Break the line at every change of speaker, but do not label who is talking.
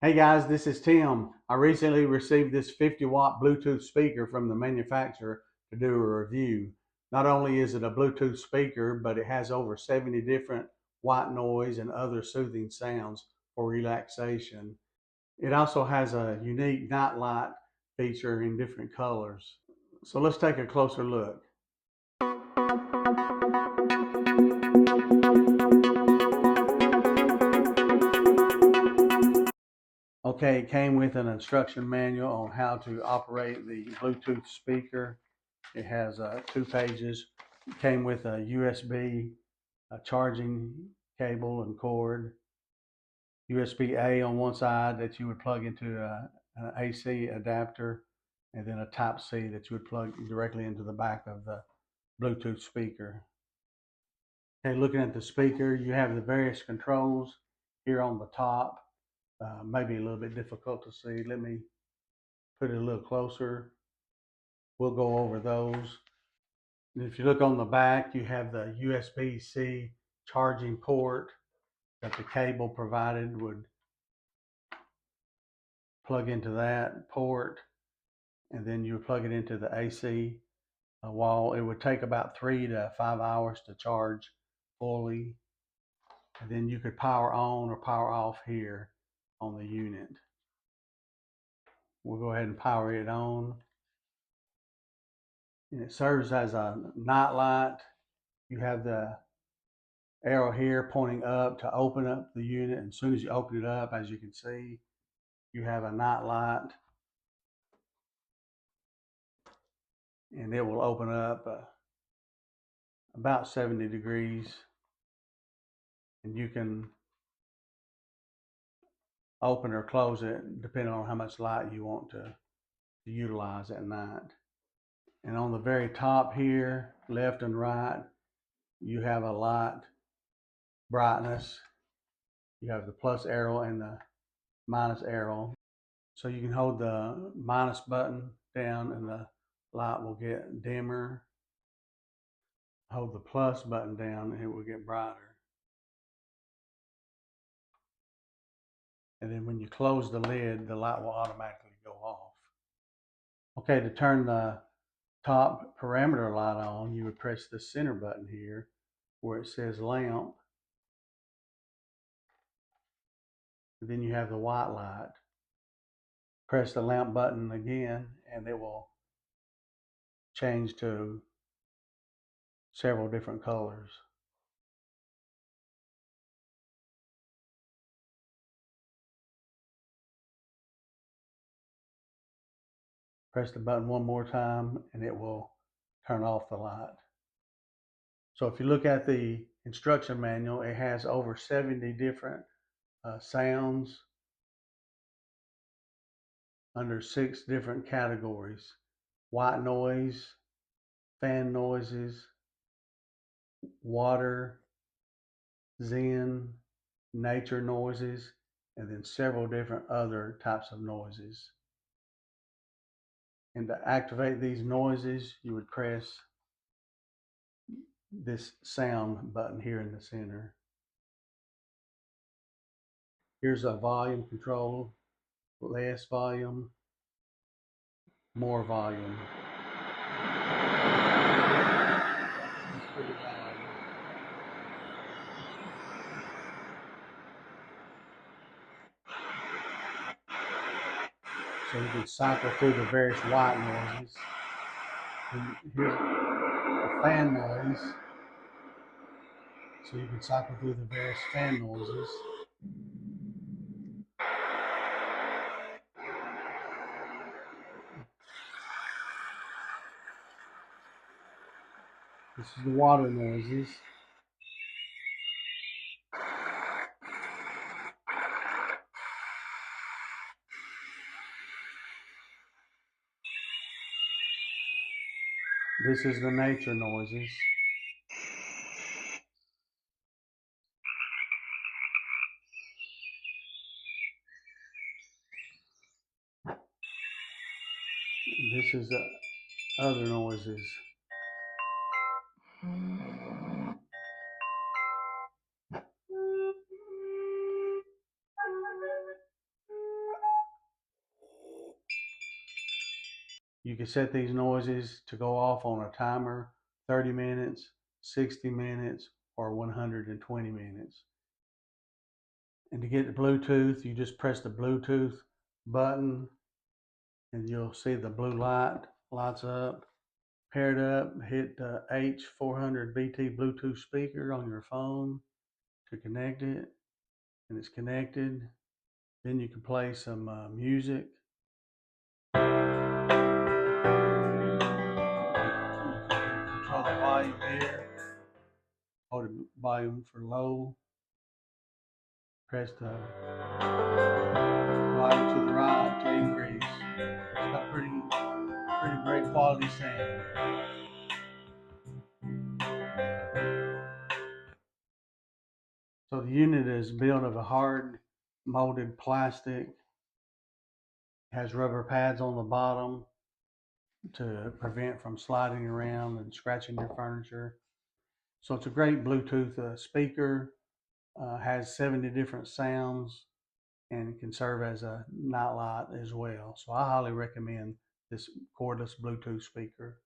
Hey guys, this is Tim. I recently received this 50-watt Bluetooth speaker from the manufacturer to do a review. Not only is it a Bluetooth speaker, but it has over 70 different white noise and other soothing sounds for relaxation. It also has a unique night light feature in different colors. So let's take a closer look. Okay, it came with an instruction manual on how to operate the Bluetooth speaker. It has 2 pages. It came with a USB charging cable and cord, USB-A on one side that you would plug into an AC adapter, and then a Type-C that you would plug directly into the back of the Bluetooth speaker. Okay, looking at the speaker, you have the various controls here on the top. Maybe a little bit difficult to see. Let me put it a little closer. We'll go over those. And if you look on the back, you have the USB-C charging port that the cable provided would plug into that port, and then you would plug it into the AC wall. It would take about 3 to 5 hours to charge fully, and then you could power on or power off here on the unit. We'll go ahead and power it on. And it serves as a night light. You have the arrow here pointing up to open up the unit. And as soon as you open it up, as you can see, you have a night light, and it will open up about 70 degrees, and you can open or close it depending on how much light you want to utilize at night. And on the very top here, left and right, you have a light brightness. You have the plus arrow and the minus arrow. So you can hold the minus button down and the light will get dimmer. Hold the plus button down and it will get brighter. And then when you close the lid, the light will automatically go off. Okay, to turn the top parameter light on, you would press the center button here where it says lamp. And then you have the white light. Press the lamp button again and it will change to several different colors. Press the button one more time and it will turn off the light. So if you look at the instruction manual, it has over 70 different sounds under 6 different categories: white noise, fan noises, water, zen, nature noises, and then several different other types of noises. And to activate these noises, you would press this sound button here in the center. Here's a volume control: less volume, more volume. It's pretty loud. So you can cycle through the various white noises. And here's a fan noise. So you can cycle through the various fan noises. This is the water noises. This is the nature noises. This is the other noises. You can set these noises to go off on a timer, 30 minutes, 60 minutes, or 120 minutes. And to get the Bluetooth, you just press the Bluetooth button and you'll see the blue light lights up. Pair it up, hit the H400 BT Bluetooth speaker on your phone to connect it, and it's connected. Then you can play some music. Control the volume here. Hold the volume for low. Press the volume to the right to increase. It's got pretty great quality sound. So the unit is built of a hard molded plastic. Has rubber pads on the bottom to prevent from sliding around and scratching your furniture. So it's a great Bluetooth speaker. Has 70 different sounds and can serve as a nightlight as well. So I highly recommend this cordless Bluetooth speaker.